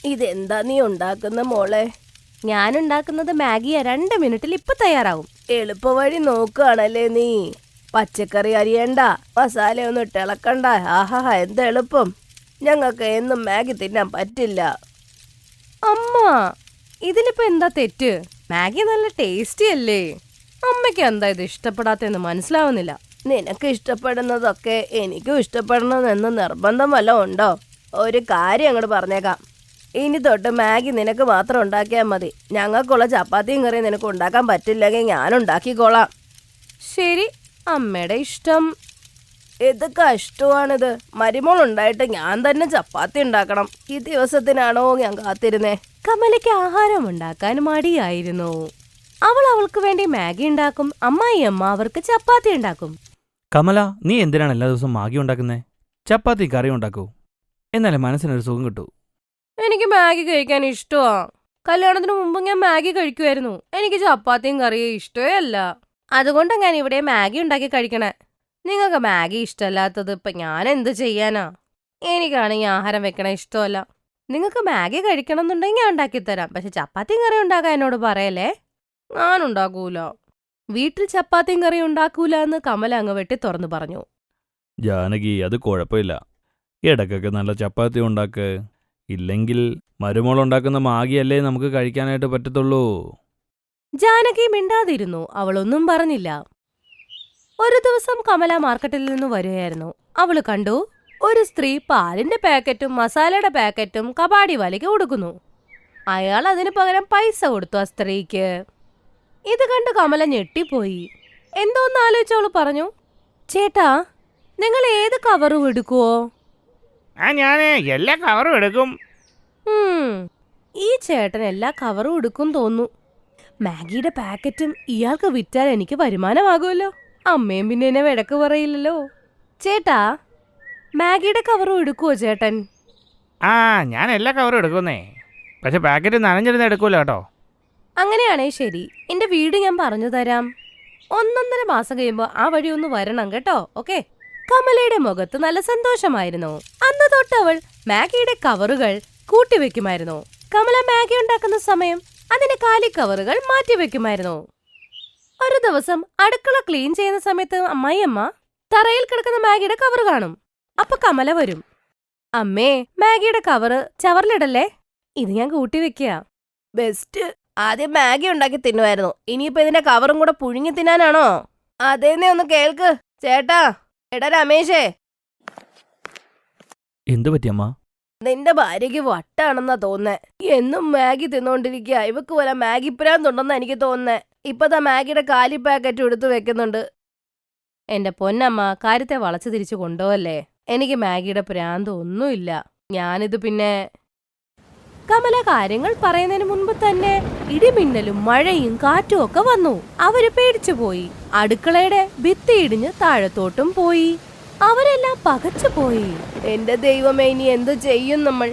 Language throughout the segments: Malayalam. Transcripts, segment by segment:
ഇതെന്താ നീ ഉണ്ടാക്കുന്ന മോളെ? ഞാൻ ഉണ്ടാക്കുന്നത് മാഗിയാ. 2 മിനിറ്റിൽ ഇപ്പൊ തയ്യാറാവും. എളുപ്പവഴി നോക്കുകയാണല്ലേ നീ. പച്ചക്കറി അരിയണ്ട, മസാലയൊന്നും ഇട്ടിളക്കണ്ട. ആഹാ, എന്ത് എളുപ്പം. ഞങ്ങൾക്ക് എന്നും മാഗി തിന്നാൻ പറ്റില്ല. അമ്മ, ഇതിലിപ്പോ എന്താ തെറ്റ്? മാഗി നല്ല ടേസ്റ്റി അല്ലേ? അമ്മയ്ക്ക് എന്താ ഇത് ഇഷ്ടപ്പെടാത്തെന്ന് മനസ്സിലാവുന്നില്ല. നിനക്ക് ഇഷ്ടപ്പെടുന്നതൊക്കെ എനിക്കും ഇഷ്ടപ്പെടണമെന്ന് നിർബന്ധം വല്ലതും ഉണ്ടോ? ഒരു കാര്യം അങ്ങോട്ട് പറഞ്ഞേക്കാം. ഇനി തൊട്ട് മാഗി നിനക്ക് മാത്രം ഉണ്ടാക്കിയാൽ മതി. ഞങ്ങൾക്കുള്ള ചപ്പാത്തിയും കറിയും നിനക്ക് ഉണ്ടാക്കാൻ പറ്റില്ലെങ്കിൽ ഞാൻ ഉണ്ടാക്കിക്കോളാം. ശരി, അമ്മയുടെ ഇഷ്ടം. ഇത് കഷ്ടമാണിത്. മരുമോൾ ഉണ്ടായിട്ട് ഞാൻ തന്നെ ചപ്പാത്തി ഉണ്ടാക്കണം. ഈ ദിവസത്തിനാണോ ഞാൻ കാത്തിരുന്നേ? കമലയ്ക്ക് ആഹാരം ഉണ്ടാക്കാൻ മടിയായിരുന്നു. അവൾക്ക് വേണ്ടി മാഗി ഉണ്ടാക്കും. അമ്മായിയമ്മ അവർക്ക് ചപ്പാത്തി ഉണ്ടാക്കും. കമല, നീ എന്തിനാണ് എല്ലാ ദിവസവും മാഗി ഉണ്ടാക്കുന്നേ? ചപ്പാത്തി കറി ഉണ്ടാക്കൂ, എന്നാലേ മനസ്സിനൊരു സുഖം കിട്ടൂ. എനിക്ക് മാഗി കഴിക്കാൻ ഇഷ്ടമാ. കല്യാണത്തിന് മുമ്പ് ഞാൻ മാഗി കഴിക്കുമായിരുന്നു. എനിക്ക് ചപ്പാത്തിയും കറിയും ഇഷ്ടമേ അല്ല. അതുകൊണ്ടാണ് ഞാൻ ഇവിടെ മാഗി ഉണ്ടാക്കി കഴിക്കണേ. നിങ്ങൾക്ക് മാഗി ഇഷ്ടമല്ലാത്തത് ഇപ്പൊ ഞാൻ എന്ത് ചെയ്യാനാ? എനിക്കാണെങ്കിൽ ആഹാരം വെക്കണ ഇഷ്ടമല്ല. നിങ്ങൾക്ക് മാഗി കഴിക്കണം എന്നുണ്ടെങ്കിൽ ഞാൻ ഉണ്ടാക്കിത്തരാം. പക്ഷെ ചപ്പാത്തിയും കറി ഉണ്ടാക്കാൻ എന്നോട് പറയല്ലേ. ഞാൻ ഉണ്ടാക്കൂല. വീട്ടിൽ ചപ്പാത്തിയും കറി ഉണ്ടാക്കൂല എന്ന് കമല അങ്ങ് വെട്ടി തുറന്നു പറഞ്ഞു. ജാനകി, അത് കുഴപ്പമില്ല. ഇടയ്ക്കൊക്കെ നല്ല ചപ്പാത്തി ഉണ്ടാക്ക്. ഇല്ലെങ്കിൽ മരുമോൾ ഉണ്ടാക്കുന്ന മാഗിയല്ലേ നമുക്ക് കഴിക്കാനായിട്ട് പറ്റത്തുള്ളൂ. ജാനകി മിണ്ടാതിരുന്നു. അവളൊന്നും പറഞ്ഞില്ല. ഒരു ദിവസം കമല മാർക്കറ്റിൽ നിന്ന് വരികയായിരുന്നു. അവള് കണ്ടു, ഒരു സ്ത്രീ പാലിന്റെ പാക്കറ്റും മസാലയുടെ പാക്കറ്റും കബാഡി വാലിക്ക് കൊടുക്കുന്നു. അയാൾ അതിന് പകരം പൈസ കൊടുത്തു ആ സ്ത്രീക്ക്. ഇത് കണ്ട് കമല ഞെട്ടിപ്പോയി. എന്തോന്ന് ആലോചിച്ചവള് പറഞ്ഞു, ചേട്ടാ, നിങ്ങൾ ഏത് കവറും എടുക്കുവോ? ഞാൻ എല്ലാ കവറും എടുക്കും. ഈ ചേട്ടൻ എല്ലാ കവറും എടുക്കും തോന്നുന്നു. മാഗിയുടെ പാക്കറ്റും ഇയാൾക്ക് വിറ്റാൽ എനിക്ക് വരുമാനമാകുമല്ലോ. അമ്മയും പിന്നെ എന്നെ വിടക്ക് പറയില്ലല്ലോ. ചേട്ടാ, മാഗിയുടെ കവറും എടുക്കുവോ ചേട്ടൻ? ഞാൻ എല്ലാ കവറും എടുക്കുന്നേ. പക്ഷെ പാക്കറ്റ് നനഞ്ഞിരുന്ന് എടുക്കൂല കേട്ടോ. അങ്ങനെയാണേ ശരി, എന്റെ വീട് ഞാൻ പറഞ്ഞു തരാം. 1.5 മാസം കഴിയുമ്പോൾ ആ വഴി ഒന്ന് വരണം കേട്ടോ. ഓക്കെ? കമലയുടെ മുഖത്ത് നല്ല സന്തോഷമായിരുന്നു. അന്ന് തൊട്ട് അവൾ മാഗിയുടെ കവറുകൾ കൂട്ടിവെക്കുമായിരുന്നു. കമല മാഗി ഉണ്ടാക്കുന്ന സമയം അതിന്റെ കാലി കവറുകൾ മാറ്റിവെക്കുമായിരുന്നു. ഒരു ദിവസം അടുക്കള ക്ലീൻ ചെയ്യുന്ന സമയത്ത് അമ്മായിയമ്മ തറയിൽ കിടക്കുന്ന മാഗിയുടെ കവർ കാണും. അപ്പൊ കമല വരും. അമ്മേ, മാഗിയുടെ കവറ് ചവറിലിടല്ലേ, ഇത് ഞാൻ കൂട്ടിവെക്കുക. ബെസ്റ്റ്. ആദ്യം മാഗി ഉണ്ടാക്കി തിന്നുമായിരുന്നു. ഇനിയിപ്പോ ഇതിന്റെ കവറും കൂടെ പുഴുങ്ങി തിന്നാനാണോ? അതേന്നെ, ഒന്ന് കേൾക്ക് ചേട്ടാ. എടാ രമേശേ. എന്തു പറ്റിയമ്മ? നിന്റെ ഭാര്യയ്ക്ക് വട്ടാണെന്നാ തോന്നേ. എന്നും മാഗി തിന്നോണ്ടിരിക്കുക. ഇവക്ക് പോലെ മാഗി പ്രാന്തുണ്ടെന്നാ എനിക്ക് തോന്നുന്നേ. ഇപ്പതാ മാഗിയുടെ കാലി പാക്കറ്റ് എടുത്തു വെക്കുന്നുണ്ട്. എന്റെ പൊന്നമ്മ, കാര്യത്തെ വളച്ചു തിരിച്ചു കൊണ്ടുപോവല്ലേ. എനിക്ക് മാഗിയുടെ പ്രാന്ത് ഒന്നുമില്ല. ഞാനിത് പിന്നെ... കമല കാര്യങ്ങൾ പറയുന്നതിന് മുൻപ് തന്നെ ഇടിമിന്നലും മഴയും കാറ്റും ഒക്കെ വന്നു. അവര് പേടിച്ചുപോയി. അടുക്കളയുടെ ഭിത്തി ഇടിഞ്ഞ് താഴത്തോട്ടും പോയി. അവരെല്ലാം പകച്ചുപോയി. എന്റെ ദൈവമേ, ഇനി എന്ത് ചെയ്യും നമ്മൾ?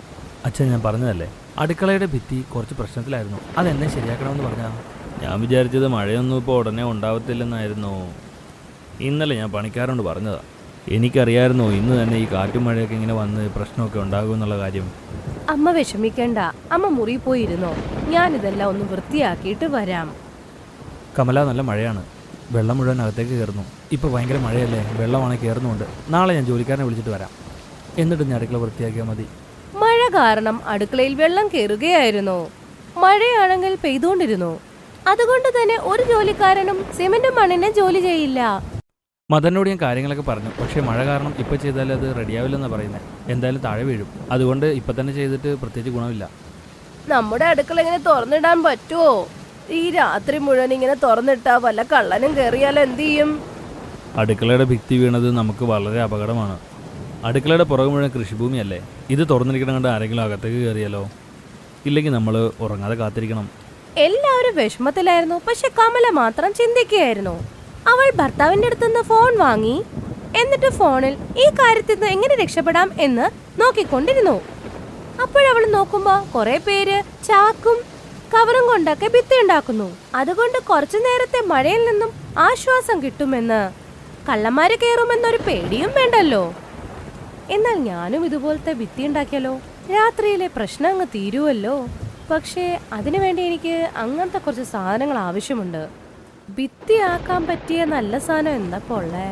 അച്ഛൻ, ഞാൻ പറഞ്ഞതല്ലേ, അടുക്കളയുടെ ഭിത്തി കുറച്ച് പ്രശ്നത്തിലായിരുന്നു. അതെന്നെ ശരിയാക്കണമെന്ന് പറഞ്ഞാ. ഞാൻ വിചാരിച്ചത് മഴയൊന്നും ഇപ്പോൾ ഉടനെ ഉണ്ടാവത്തില്ലെന്നായിരുന്നു. ഇന്നലെ ഞാൻ പണിക്കാരോട് പറഞ്ഞതാ. എനിക്കറിയായിരുന്നോ ഇന്ന് തന്നെ ഈ കാറ്റും മഴയൊക്കെ ഇങ്ങനെ വന്ന് പ്രശ്നമൊക്കെ ഉണ്ടാകുമെന്നുള്ള കാര്യം. അമ്മ വിഷമിക്കണ്ട. അമ്മ മുറി പോയിരുന്നോ, ഞാനിതെല്ലാം ഒന്ന് വൃത്തിയാക്കിയിട്ട് വരാം. കമല, നല്ല മഴയാണ്. വെള്ളം മുഴുവൻ അകത്തേക്ക് കയറുന്നു. ഇപ്പോൾ ഭയങ്കര മഴയല്ലേ, വെള്ളമാണ് കയറുന്നുണ്ട്. നാളെ ഞാൻ ജോലിക്കാരനെ വിളിച്ചിട്ട് വരാം. എന്നിട്ട് ഞാൻ അടുക്കള വൃത്തിയാക്കിയാൽ മതി. മഴ കാരണം അടുക്കളയിൽ വെള്ളം കയറുകയായിരുന്നു. മഴയാണെങ്കിൽ പെയ്തുകൊണ്ടിരുന്നു. അതുകൊണ്ട് തന്നെ ഒരു ജോലിക്കാരനും സിമന്റും മണ്ണിനെ ജോലി ചെയ്യില്ല. മദനോട് ഞാൻ കാര്യങ്ങളൊക്കെ പറഞ്ഞു. പക്ഷേ മഴ കാരണം ഇപ്പം ചെയ്താൽ അത് റെഡിയാവില്ലെന്നാണ് പറയുന്നത്. എന്തായാലും താഴെ വീഴും. അതുകൊണ്ട് ഇപ്പം തന്നെ ചെയ്തിട്ട് പ്രത്യേകിച്ച് ഗുണമില്ല. നമ്മുടെ അടുക്കള ഇങ്ങനെ തുറന്നിടാൻ പറ്റുമോ? ഈ രാത്രി മുഴുവൻ ഇങ്ങനെ തുറന്നിട്ടാ വല്ല കള്ളനും കയറിയാൽ എന്ത് ചെയ്യും? അടുക്കളയുടെ ഭിത്തി വീണത് നമുക്ക് വളരെ അപകടമാണ്. അടുക്കളയുടെ പുറകെ മുഴുവൻ കൃഷിഭൂമിയല്ലേ. ഇത് തുറന്നിരിക്കണം കണ്ട് ആരെങ്കിലും അകത്തേക്ക് കയറിയാലോ? ഇല്ലെങ്കിൽ നമ്മൾ ഉറങ്ങാതെ കാത്തിരിക്കണം. എല്ലാവരും വിഷമത്തിലായിരുന്നു. പക്ഷെ കമല മാത്രം ചിന്തിക്കുകയായിരുന്നു. അവൾ ഭർത്താവിന്റെ അടുത്തുനിന്ന് ഫോൺ വാങ്ങി. എന്നിട്ട് ഫോണിൽ ഈ കാര്യത്തിൽ നിന്ന് എങ്ങനെ രക്ഷപ്പെടാം എന്ന് നോക്കിക്കൊണ്ടിരുന്നു. അപ്പോഴവൾ നോക്കുമ്പോ കുറെ പേര് ചാക്കും കവറും കൊണ്ടൊക്കെ ഭിത്തി ഉണ്ടാക്കുന്നു. അതുകൊണ്ട് കുറച്ചു നേരത്തെ മഴയിൽ നിന്നും ആശ്വാസം കിട്ടുമെന്ന്. കള്ളന്മാര് കയറുമെന്നൊരു പേടിയും വേണ്ടല്ലോ. എന്നാൽ ഞാനും ഇതുപോലത്തെ ഭിത്തി ഉണ്ടാക്കിയാലോ? രാത്രിയിലെ പ്രശ്നം അങ്ങ് തീരുവല്ലോ. പക്ഷേ അതിനുവേണ്ടി എനിക്ക് അങ്ങനത്തെ കുറച്ച് സാധനങ്ങൾ ആവശ്യമുണ്ട്. ഭിത്തിയാക്കാൻ പറ്റിയ നല്ല സാധനം എന്താ ഉള്ളേ?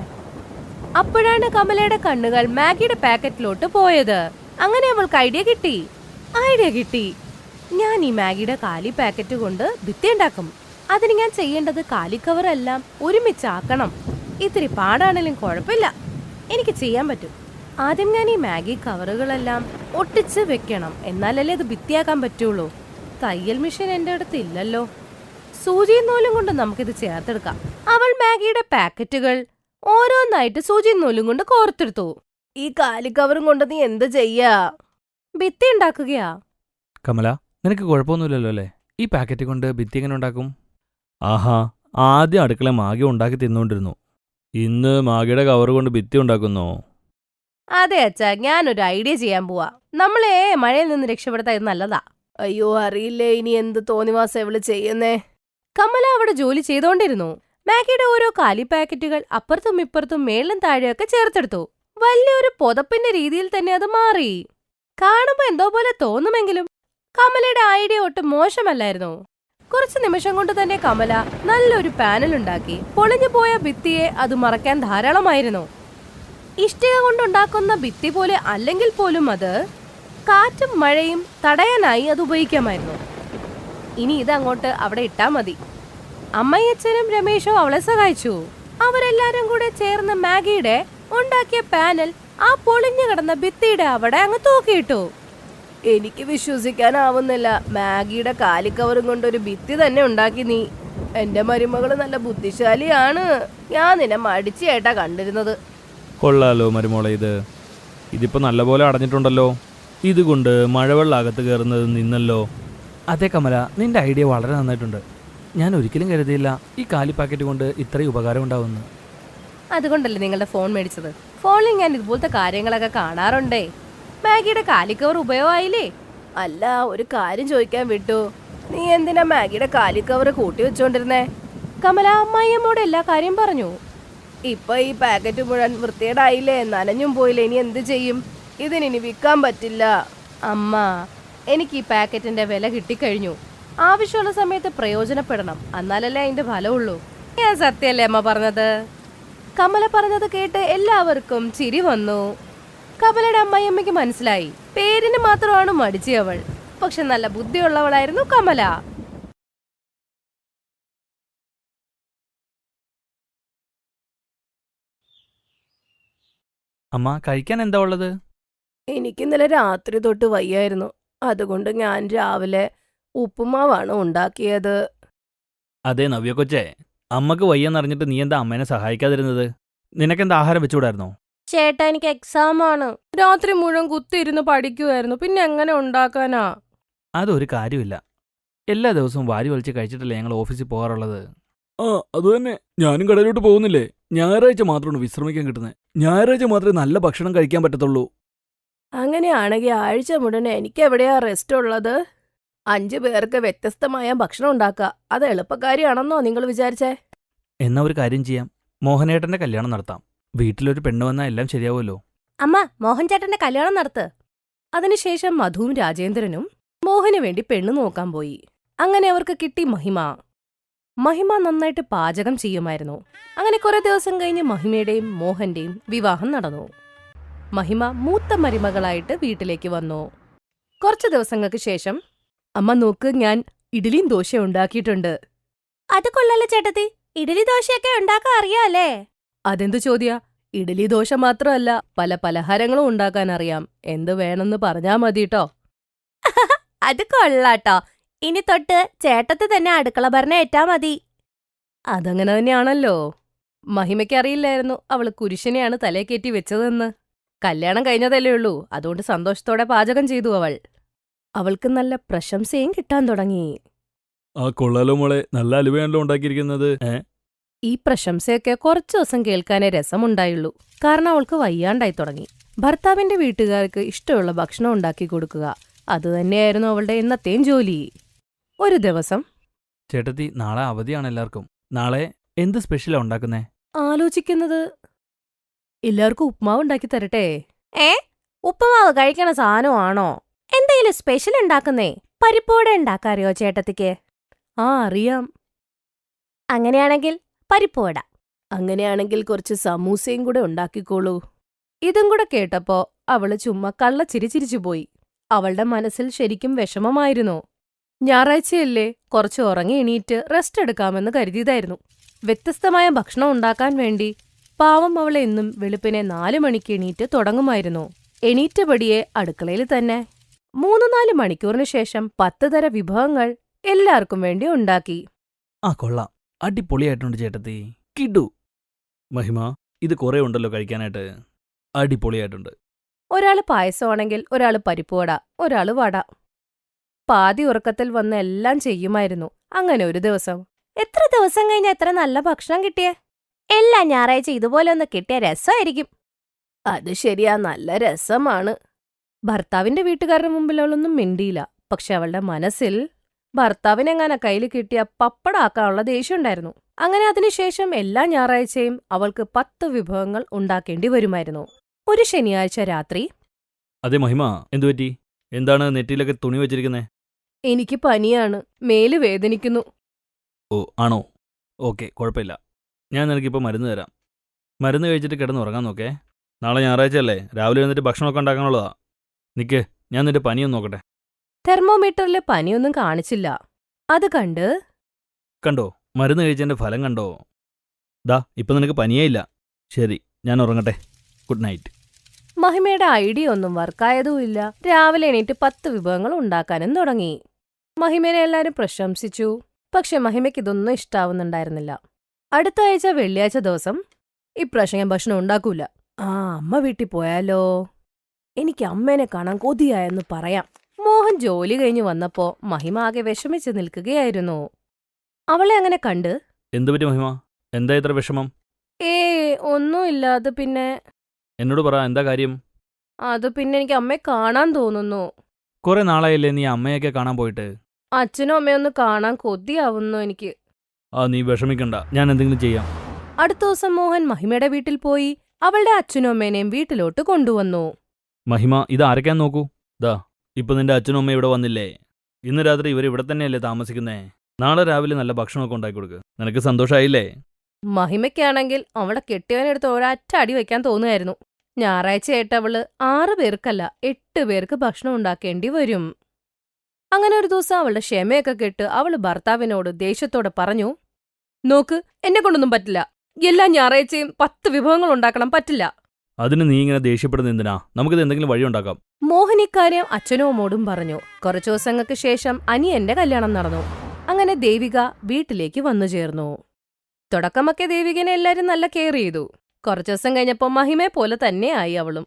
അപ്പോഴാണ് കമലയുടെ കണ്ണുകൾ മാഗിയുടെ പാക്കറ്റിലോട്ട് പോയത്. അങ്ങനെ അവൾക്ക് ഐഡിയ കിട്ടി. ഞാൻ ഈ മാഗിയുടെ കാലി പാക്കറ്റ് കൊണ്ട് ഭിത്തി ഉണ്ടാക്കും. അതിന് ഞാൻ ചെയ്യേണ്ടത് കാലിക്കവറെല്ലാം ഒരുമിച്ചാക്കണം. ഇത്തിരി പാടാണെങ്കിലും കുഴപ്പമില്ല, എനിക്ക് ചെയ്യാൻ പറ്റും. ആദ്യം ഞാൻ ഈ മാഗി കവറുകളെല്ലാം ഒട്ടിച്ച് വെക്കണം, എന്നാലല്ലേ ഇത് ഭിത്തിയാക്കാൻ പറ്റുള്ളൂ. തയ്യൽ മെഷീൻ എൻ്റെ അടുത്ത് ഇല്ലല്ലോ. സൂചിയും നൂലും കൊണ്ട് നമുക്കിത് ചേർത്തെടുക്കാം. അവൾ മാഗിയുടെ പാക്കറ്റുകൾ ഓരോന്നായിട്ട് സൂചിയും നൂലും കൊണ്ട് കോർത്തെടുത്തു. ഈ കാലിക്കവറും കൊണ്ട് നീ എന്ത് ചെയ്യാ? ഭിത്തി ഉണ്ടാക്കുകയാ. കമല, നിനക്ക് കുഴപ്പമൊന്നുമില്ലല്ലോ അല്ലേ? ഈ പാക്കറ്റ് കൊണ്ട് ഭിത്തി എങ്ങനെ ഉണ്ടാക്കും? ആഹാ, ആദ്യം അടുക്കള മാഗി ഉണ്ടാക്കി തിന്നുകൊണ്ടിരുന്നു. ഇന്ന് മാഗിയുടെ കവർ കൊണ്ട് ഭിത്തി ഉണ്ടാക്കുന്നോ? അതെ അച്ഛാ, ഞാനൊരു ഐഡിയ ചെയ്യാൻ പോവാ. നമ്മളെ മഴയിൽ നിന്ന് രക്ഷപ്പെടുത്താൻ ഇത് നല്ലതാ. അയ്യോ, അറിയില്ലേ ഇനി എന്ത് തോന്നിവാസം ഇവള് ചെയ്യുന്നേ. കമല അവിടെ ജോലി ചെയ്തോണ്ടിരുന്നു. മാഗിയുടെ ഓരോ കാലി പാക്കറ്റുകൾ അപ്പുറത്തും ഇപ്പുറത്തും മേളിലും താഴെയൊക്കെ ചേർത്തെടുത്തു. വലിയൊരു പുതപ്പിന്റെ രീതിയിൽ തന്നെ അത് മാറി. കാണുമ്പോ എന്തോ പോലെ തോന്നുമെങ്കിലും കമലയുടെ ഐഡിയ ഒട്ടും മോശമല്ലായിരുന്നു. കുറച്ചു നിമിഷം കൊണ്ട് തന്നെ കമല നല്ലൊരു പാനൽ ഉണ്ടാക്കി. പൊളിഞ്ഞു പോയ ഭിത്തിയെ അത് മറയ്ക്കാൻ ധാരാളമായിരുന്നു. ഇഷ്ടിക കൊണ്ടുണ്ടാക്കുന്ന ഭിത്തി പോലെ അല്ലെങ്കിൽ പോലും അത് കാറ്റും മഴയും തടയാനായി അത് ഉപയോഗിക്കാമായിരുന്നു. ഇനി ഇതങ്ങോട്ട് അവിടെ ഇട്ടാ മതി. അമ്മയച്ഛനും രമേശും അവളെ സഹായിച്ചു. അവരെല്ലാരും കൂടെ ചേർന്ന് മാഗിയുടെ ഉണ്ടാക്കിയ പാനൽ ആ പൊളിഞ്ഞു കിടന്ന ഭിത്തിയുടെ അവിടെ അങ്ങ് തൂക്കിയിട്ടു. എനിക്ക് വിശ്വസിക്കാനാവുന്നില്ല. മാഗിയുടെ കാലിക്കവറും കൊണ്ട് ഒരു ഭിത്തി തന്നെ ഉണ്ടാക്കി നീ. എന്റെ മരുമകള് നല്ല ബുദ്ധിശാലിയാണ്. ഞാൻ നിന്നെ മടിച്ചായിട്ടാ കണ്ടിരുന്നത്. കൊള്ളാലോ മരുമോളെ, ഇതിപ്പോ നല്ലപോലെ അടഞ്ഞിട്ടുണ്ടല്ലോ. ഇതുകൊണ്ട് മഴവെള്ളം അകത്ത് കയറുന്നത് നിന്നല്ലോ. അതെ കമല, നിന്റെ ഐഡിയ വളരെ നന്നായിട്ടുണ്ട്. ഞാൻ ഒരിക്കലും കരുതിയില്ല ഈ കാലി പാക്കറ്റ് കൊണ്ട് ഇത്രയും ഉപകാരം ഉണ്ടാവുന്നു. അതുകൊണ്ടല്ലേ നിങ്ങളുടെ ഫോൺ മേടിച്ചത്? ഫോണിൽ ഞാൻ ഇതുപോലത്തെ കാര്യങ്ങളൊക്കെ കാണാറുണ്ടേ. മാഗിയുടെ കാലിക്കവർ ഉപയോഗമായില്ലേ? അല്ല, ഒരു കാര്യം ചോദിക്കാൻ വിട്ടു. നീ എന്തിനാ മാഗിയുടെ കാലിക്കവറ് കൂട്ടി വെച്ചോണ്ടിരുന്നേ? കമല അമ്മായിയമ്മോട് എല്ലാ കാര്യം പറഞ്ഞു. ഇപ്പൊ ഈ പാക്കറ്റ് മുഴുവൻ വൃത്തികേടായില്ലേ, നനഞ്ഞും പോയില്ലേ, ഇനി എന്ത് ചെയ്യും? ഇതിനി വിൽക്കാൻ പറ്റില്ല. അമ്മ, എനിക്ക് ഈ പാക്കറ്റിന്റെ വില കിട്ടിക്കഴിഞ്ഞു. ആവശ്യമുള്ള സമയത്ത് പ്രയോജനപ്പെടണം, എന്നാലല്ലേ അതിന്റെ ഫലമുള്ളൂ. ഞാൻ സത്യല്ലേ അമ്മ പറഞ്ഞത്? കമല പറഞ്ഞത് കേട്ട് എല്ലാവർക്കും ചിരി വന്നു. കമലയുടെ അമ്മായിയമ്മയ്ക്ക് മനസ്സിലായി, പേരിന് മാത്രമാണ് മടിച്ചവൾ, പക്ഷെ നല്ല ബുദ്ധിയുള്ളവളായിരുന്നു കമല. അമ്മ, കഴിക്കാൻ എന്താ ഉള്ളത്? എനിക്കിന്നലെ രാത്രി തൊട്ട് വയ്യായിരുന്നു. അതുകൊണ്ട് ഞാൻ രാവിലെ ഉപ്പുമാവാണ് ഉണ്ടാക്കിയത്. അതെ നവ്യ കൊച്ചേ, അമ്മക്ക് വയ്യെന്നറിഞ്ഞിട്ട് നീ എന്താ അമ്മേനെ സഹായിക്കാതിരുന്നത്? നിനക്കെന്താ ആഹാരം വെച്ചുകൂടായിരുന്നോ? ചേട്ടാ, എനിക്ക് എക്സാം ആണ്. രാത്രി മുഴുവൻ കുത്തിയിരുന്ന് പഠിക്കുമായിരുന്നു, പിന്നെ എങ്ങനെ ഉണ്ടാക്കാനാ? അതൊരു കാര്യമില്ല. എല്ലാ ദിവസവും വാരി വലിച്ച് കഴിച്ചിട്ടല്ലേ ഞങ്ങൾ ഓഫീസിൽ പോകാറുള്ളത്. ആ, അത് തന്നെ. ഞാനും കടയിലോട്ട് പോകുന്നില്ലേ. ഞായറാഴ്ച മാത്രമാണ് വിശ്രമിക്കാൻ കിട്ടുന്നത്. ഞായറാഴ്ച മാത്രമേ നല്ല ഭക്ഷണം കഴിക്കാൻ പറ്റത്തുള്ളൂ. അങ്ങനെയാണെങ്കിൽ ആഴ്ച മുഴുവൻ എനിക്ക് എവിടെയാ റെസ്റ്റ് ഉള്ളത്? 5 പേർക്ക് വ്യത്യസ്തമായ ഭക്ഷണം ഉണ്ടാക്കുക, അത് എളുപ്പക്കാരിയാണെന്നോ നിങ്ങൾ വിചാരിച്ചേ? എന്നാ ഒരു കാര്യം ചെയ്യാം, മോഹനേട്ടന്റെ കല്യാണം നടത്താം. വീട്ടിലൊരു പെണ്ണ് വന്നാൽ എല്ലാം ശരിയാവുമല്ലോ. അമ്മ, മോഹൻ ചേട്ടന്റെ കല്യാണം നടത്ത്. അതിനുശേഷം മധുവും രാജേന്ദ്രനും മോഹന് വേണ്ടി പെണ്ണു നോക്കാൻ പോയി. അങ്ങനെ അവർക്ക് കിട്ടി മഹിമ. മഹിമ നന്നായിട്ട് പാചകം ചെയ്യുമായിരുന്നു. അങ്ങനെ കുറെ ദിവസം കഴിഞ്ഞ് മഹിമയുടെയും മോഹന്റെയും വിവാഹം നടന്നു. മഹിമ മൂത്ത മരുമകളായിട്ട് വീട്ടിലേക്ക് വന്നു. കുറച്ചു ദിവസങ്ങൾക്ക് ശേഷം, അമ്മ നോക്ക്, ഞാൻ ഇഡ്ഡലിയും ദോശയും ഉണ്ടാക്കിയിട്ടുണ്ട്. അത് കൊള്ളാലോ ചേട്ടത്തി, ഇഡ്ഡലി ദോശയൊക്കെ ഉണ്ടാക്കാൻ അറിയാലേ? അതെന്തു ചോദ്യ? ഇഡ്ഡലി ദോശ മാത്രമല്ല, പല പലഹാരങ്ങളും ഉണ്ടാക്കാൻ അറിയാം. എന്ത് വേണമെന്ന് പറഞ്ഞാ മതിട്ടോ. അത് കൊള്ളാട്ടോ. ഇനി തൊട്ട് ചേട്ടത്തി തന്നെ അടുക്കള ഭരണം ഏറ്റാ മതി. അതങ്ങനെ തന്നെയാണല്ലോ. മഹിമയ്ക്ക് അറിയില്ലായിരുന്നു അവള് കുരിശിനെയാണ് തലേ കയറ്റി വെച്ചതെന്ന്. കല്യാണം കഴിഞ്ഞതല്ലേ ഉള്ളൂ, അതുകൊണ്ട് സന്തോഷത്തോടെ പാചകം ചെയ്തു അവൾ. അവൾക്ക് നല്ല പ്രശംസയും കിട്ടാൻ തുടങ്ങി. ആ കൊള്ളാലോ മോളെ, നല്ല അലുവയാണല്ലോ ഉണ്ടാക്കിയിരിക്കുന്നത്. ഈ പ്രശംസയൊക്കെ കുറച്ചു ദിവസം കേൾക്കാനേ രസമുണ്ടായുള്ളൂ. കാരണം അവൾക്ക് വയ്യാണ്ടായി തുടങ്ങി. ഭർത്താവിന്റെ വീട്ടുകാർക്ക് ഇഷ്ടമുള്ള ഭക്ഷണം ഉണ്ടാക്കി കൊടുക്കുക, അതുതന്നെയായിരുന്നു അവളുടെ എന്നത്തെയും ജോലി. ഒരു ദിവസം, ചേട്ടത്തി, നാളെ അവധിയാണ് എല്ലാവർക്കും. നാളെ എന്ത് സ്പെഷ്യലാ ഉണ്ടാക്കുന്നേ? ആലോചിക്കുന്നത്, എല്ലാവർക്കും ഉപ്മാവ് ഉണ്ടാക്കി തരട്ടെ? ഉപ്പുമാവ് കഴിക്കണ സാധനമാണോ? എന്തെങ്കിലും സ്പെഷ്യൽ ഉണ്ടാക്കുന്നേ? പരിപ്പോടെ ഉണ്ടാക്കാറിയോ ചേട്ടത്തിക്ക്? ആ അറിയാം. അങ്ങനെയാണെങ്കിൽ പരിപ്പോട. അങ്ങനെയാണെങ്കിൽ കുറച്ച് സമൂസയും കൂടെ ഉണ്ടാക്കിക്കോളൂ. ഇതും കൂടെ കേട്ടപ്പോ അവള് ചുമ്മാ കള്ളച്ചിരി ചിരിച്ചുപോയി. അവളുടെ മനസ്സിൽ ശരിക്കും വിഷമമായിരുന്നു. ഞായറാഴ്ചയല്ലേ, കുറച്ച് ഉറങ്ങി എണീറ്റ് റെസ്റ്റ് എടുക്കാമെന്ന് കരുതിയതായിരുന്നു. വ്യത്യസ്തമായ ഭക്ഷണം ഉണ്ടാക്കാൻ വേണ്ടി പാവം അവൾ എന്നും വെളുപ്പിനെ 4 മണിക്ക് എണീറ്റ് തുടങ്ങുമായിരുന്നു. എണീറ്റപടിയെ അടുക്കളയിൽ തന്നെ 3-4 മണിക്കൂറിന് ശേഷം 10 തര വിഭവങ്ങൾ എല്ലാവർക്കും വേണ്ടി ഉണ്ടാക്കി. ആ കൊള്ളാം, അടിപൊളിയായിട്ടുണ്ട് ചേട്ടത്തി, കിടു. മഹിമ, ഇത് കുറെ ഉണ്ടല്ലോ കഴിക്കാനായിട്ട്. അടിപൊളിയായിട്ടുണ്ട്. ഒരാള് പായസമാണെങ്കിൽ ഒരാള് പരിപ്പുവട, ഒരാള് വട. പാതി ഉറക്കത്തിൽ വന്ന് എല്ലാം ചെയ്യുമായിരുന്നു. അങ്ങനെ ഒരു ദിവസം. എത്ര ദിവസം കഴിഞ്ഞ എത്ര നല്ല ഭക്ഷണം കിട്ടിയേ? എല്ലാ ഞായറാഴ്ച ഇതുപോലെ ഒന്ന് കിട്ടിയ രസമായിരിക്കും. അത് ശരിയാ, നല്ല രസമാണ്. ഭർത്താവിന്റെ വീട്ടുകാരുടെ മുമ്പിൽ അവളൊന്നും മിണ്ടിയില്ല. പക്ഷെ അവളുടെ മനസ്സിൽ ഭർത്താവിനെങ്ങാനെ കയ്യിൽ കിട്ടിയ പപ്പടാക്കാനുള്ള ദേഷ്യമുണ്ടായിരുന്നു. അങ്ങനെ അതിനുശേഷം എല്ലാ ഞായറാഴ്ചയും അവൾക്ക് 10 വിഭവങ്ങൾ ഉണ്ടാക്കേണ്ടി വരുമായിരുന്നു. ഒരു ശനിയാഴ്ച രാത്രി. അതെ മഹിമ, എന്തുപറ്റി? എന്താണ് നെറ്റിയിലൊക്കെ തുണി വെച്ചിരിക്കുന്നേ? എനിക്ക് പനിയാണ്, മേല് വേദനിക്കുന്നു. ഓ ആണോ? ഓക്കെ, കുഴപ്പമില്ല. ഞാൻ നിനക്കിപ്പോൾ മരുന്ന് തരാം. മരുന്ന് കഴിച്ചിട്ട് കിടന്ന് ഉറങ്ങാൻ നോക്കേ. നാളെ ഞായറാഴ്ചയല്ലേ, രാവിലെ എഴുന്നിട്ട് ഭക്ഷണമൊക്കെ ഉണ്ടാക്കാനുള്ളതാ. നിക്ക്, ഞാൻ നിന്റെ പനിയൊന്ന് നോക്കട്ടെ. തെർമോമീറ്ററിലെ പനിയൊന്നും കാണിച്ചില്ല. അത് കണ്ട് കണ്ടോ, മരുന്ന് കഴിച്ചതിൻ്റെ ഫലം കണ്ടോ? ദാ ഇപ്പം നിനക്ക് പനിയേ ഇല്ല. ശരി, ഞാൻ ഉറങ്ങട്ടെ. Good night. മഹിമയുടെ ഐഡിയ ഒന്നും വർക്കായതുമില്ല. രാവിലെ എണീറ്റ് 10 വിഭവങ്ങൾ ഉണ്ടാക്കാനും തുടങ്ങി. മഹിമനെ എല്ലാവരും പ്രശംസിച്ചു. പക്ഷെ മഹിമയ്ക്ക് ഇതൊന്നും ഇഷ്ടാവുന്നുണ്ടായിരുന്നില്ല. അടുത്ത ആഴ്ച വെള്ളിയാഴ്ച ദിവസം. ഇപ്രാവശ്യം ഞാൻ ഭക്ഷണം ഉണ്ടാക്കൂല. അമ്മ വീട്ടിൽ പോയാലോ? എനിക്ക് അമ്മേനെ കാണാൻ കൊതിയായെന്ന് പറയാം. മോഹൻ ജോലി കഴിഞ്ഞു വന്നപ്പോ മഹിമ ആകെ വിഷമിച്ച് നിൽക്കുകയായിരുന്നു. അവളെ അങ്ങനെ കണ്ട്, എന്തുപറ്റി മഹിമ? എന്താ ഇത്ര വിഷമം? ഒന്നുമില്ല. അത് പിന്നെ എന്നോട് പറ, എന്താ കാര്യം? എനിക്ക് അമ്മയെ കാണാൻ തോന്നുന്നു. കുറെ നാളായില്ലേ നീ അമ്മയൊക്കെ കാണാൻ പോയിട്ട്? അച്ഛനും അമ്മയൊന്ന് കാണാൻ കൊതിയാവുന്നു എനിക്ക്. നീ വിഷമിക്കണ്ട, ഞാൻ എന്തെങ്കിലും ചെയ്യാം. അടുത്ത ദിവസം മോഹൻ മഹിമയുടെ വീട്ടിൽ പോയി അവളുടെ അച്ഛനും അമ്മേനെയും വീട്ടിലോട്ട് കൊണ്ടുവന്നു. മഹിമ, ഇത് ആരൊക്കെയാൻ നോക്കൂ. ദാ ഇപ്പൊ നിന്റെ അച്ഛനും അമ്മയും ഇവിടെ വന്നില്ലേ? ഇന്ന് രാത്രി ഇവർ ഇവിടെ തന്നെയല്ലേ താമസിക്കുന്നേ? നാളെ രാവിലെ നല്ല ഭക്ഷണമൊക്കെ ഉണ്ടാക്കി കൊടുക്ക്. നിനക്ക് സന്തോഷമായില്ലേ? മഹിമയ്ക്കാണെങ്കിൽ അവളെ കെട്ടിയവനെടുത്ത് ഒരൊറ്റ അടി വയ്ക്കാൻ തോന്നുമായിരുന്നു. ഞായറാഴ്ചയായിട്ട് അവള് 6 പേർക്കല്ല 8 പേർക്ക് ഭക്ഷണം ഉണ്ടാക്കേണ്ടി വരും. അങ്ങനെ ഒരു ദിവസം അവളുടെ ക്ഷമയൊക്കെ കെട്ട് അവള് ഭർത്താവിനോട് ദേഷ്യത്തോടെ പറഞ്ഞു, നോക്ക്, എന്നെ കൊണ്ടൊന്നും പറ്റില്ല. എല്ലാ ഞായറാഴ്ചയും 10 വിഭവങ്ങൾ ഉണ്ടാക്കണം, പറ്റില്ല. അതിന് നീ ഇങ്ങനെ ദേഷ്യപ്പെടുന്ന എന്തിനാ? നമുക്കിത് എന്തെങ്കിലും വഴി ഉണ്ടാക്കാം. മോഹൻ ഇക്കാര്യം അച്ഛനും അമ്മോടും പറഞ്ഞു. കുറച്ചു ദിവസങ്ങൾക്ക് ശേഷം അനിയന്റെ കല്യാണം നടന്നു. അങ്ങനെ ദേവിക വീട്ടിലേക്ക് വന്നു ചേർന്നു. തുടക്കമൊക്കെ ദേവികനെ എല്ലാരും നല്ല കെയർ ചെയ്തു. കുറച്ചു ദിവസം കഴിഞ്ഞപ്പോ മഹിമയെ പോലെ തന്നെയായി അവളും.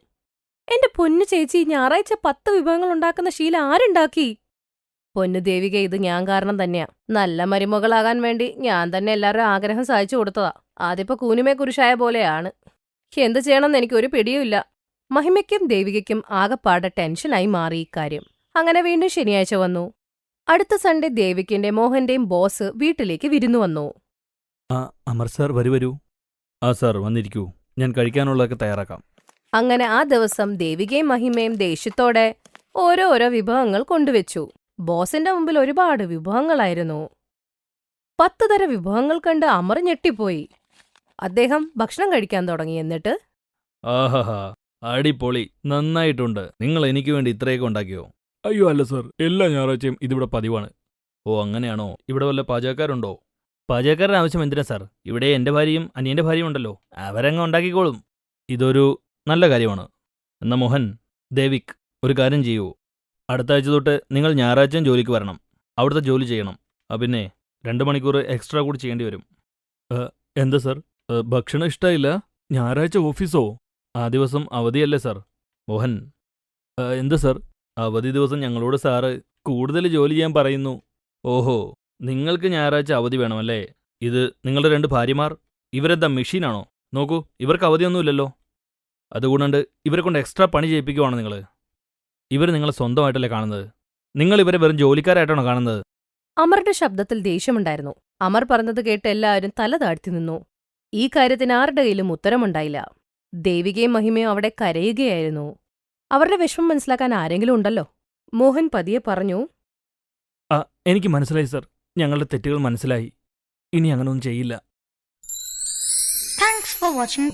എന്റെ പൊന്നു ചേച്ചി, ഞായറാഴ്ച 10 വിഭവങ്ങൾ ഉണ്ടാക്കുന്ന ശീലം ആരുണ്ടാക്കി? പൊന്നു ദേവിക, ഇത് ഞാൻ കാരണം തന്നെയാ. നല്ല മരുമകളാകാൻ വേണ്ടി ഞാൻ തന്നെ എല്ലാവരും ആഗ്രഹം സാധിച്ചു കൊടുത്തതാ. ആദ്യപ്പോ കൂനുമേ കുരിശായ പോലെയാണ്. എന്ത് ചെയ്യണമെന്ന് എനിക്കൊരു പിടിയുമില്ല. മഹിമയ്ക്കും ദേവികയ്ക്കും ആകെപ്പാടെ ടെൻഷനായി മാറി ഇക്കാര്യം. അങ്ങനെ വീണ്ടും ശനിയാഴ്ച വന്നു. അടുത്ത സൺഡേ ദേവിക്കിന്റെ മോഹന്റെയും ബോസ് വീട്ടിലേക്ക് വിരുന്നു വന്നു. അമർ സാർ, വരൂ. സാർ വന്നിരിക്കൂ, ഞാൻ കഴിക്കാനുള്ളതൊക്കെ തയ്യാറാക്കാം. അങ്ങനെ ആ ദിവസം ദേവികയും മഹിമയും ദേഷ്യത്തോടെ ഓരോരോ വിഭവങ്ങൾ കൊണ്ടുവച്ചു. ബോസിന്റെ മുമ്പിൽ ഒരുപാട് വിഭവങ്ങളായിരുന്നു. 10 തര വിഭവങ്ങൾ കണ്ട് അമർ ഞെട്ടിപ്പോയി. അദ്ദേഹം ഭക്ഷണം കഴിക്കാൻ തുടങ്ങി. എന്നിട്ട്, ആഹാ, അടിപൊളി, നന്നായിട്ടുണ്ട്. നിങ്ങൾ എനിക്ക് വേണ്ടി ഇത്രയൊക്കെ ഉണ്ടാക്കിയോ? അയ്യോ അല്ല സാർ, എല്ലാ ഞായറാഴ്ചയും ഇതിവിടെ പതിവാണ്. ഓ അങ്ങനെയാണോ? ഇവിടെ വല്ല പാചകക്കാരുണ്ടോ? പാചകക്കാരുടെ ആവശ്യം എന്തിനാ സാർ? ഇവിടെ എൻ്റെ ഭാര്യയും അനിയൻ്റെ ഭാര്യയും ഉണ്ടല്ലോ, അവരങ്ങ് ഉണ്ടാക്കിക്കോളും. ഇതൊരു നല്ല കാര്യമാണ്. എന്നാ മോഹൻ, ദേവിക്, ഒരു കാര്യം ചെയ്യൂ. അടുത്ത ആഴ്ച തൊട്ട് നിങ്ങൾ ഞായറാഴ്ചയും ജോലിക്ക് വരണം. അവിടുത്തെ ജോലി ചെയ്യണം. പിന്നെ 2 മണിക്കൂർ എക്സ്ട്രാ കൂടി ചെയ്യേണ്ടി വരും. എന്താ സാർ, ഭക്ഷണം ഇഷ്ടമായില്ല? ഞായറാഴ്ച ഓഫീസോ? ആ ദിവസം അവധിയല്ലേ സാർ? മോഹൻ, എന്താ സാർ, അവധി ദിവസം ഞങ്ങളോട് സാറ് കൂടുതൽ ജോലി ചെയ്യാൻ പറയുന്നു. ഓഹോ, നിങ്ങൾക്ക് ഞായറാഴ്ച അവധി വേണമല്ലേ? ഇത് നിങ്ങളുടെ 2 ഭാര്യമാർ, ഇവരെന്താ മെഷീനാണോ? നോക്കൂ, ഇവർക്ക് അവധിയൊന്നുമില്ലല്ലോ. അതുകൊണ്ട് ഇവരെ കൊണ്ട് എക്സ്ട്രാ പണി ചെയ്യിപ്പിക്കുവാണ് നിങ്ങൾ. ഇവർ നിങ്ങളെ സ്വന്തമായിട്ടല്ലേ കാണുന്നത്? നിങ്ങൾ ഇവരെ വെറും ജോലിക്കാരായിട്ടാണോ കാണുന്നത്? അമറിന്റെ ശബ്ദത്തിൽ ദേഷ്യമുണ്ടായിരുന്നു. അമർ പറഞ്ഞത് കേട്ട് എല്ലാവരും തല താഴ്ത്തി നിന്നു. ഈ കാര്യത്തിന് ആരുടെ കയ്യിലും ഉത്തരമുണ്ടായില്ല. ദേവികയും മഹിമയും അവിടെ കരയുകയായിരുന്നു. അവരുടെ വിഷമം മനസ്സിലാക്കാൻ ആരെങ്കിലും ഉണ്ടല്ലോ. മോഹൻ പതിയെ പറഞ്ഞു. എനിക്ക് മനസ്സിലായി സർ, ഞങ്ങളുടെ തെറ്റുകൾ മനസ്സിലായി. ഇനി അങ്ങനൊന്നും ചെയ്യില്ല. Thanks for watching.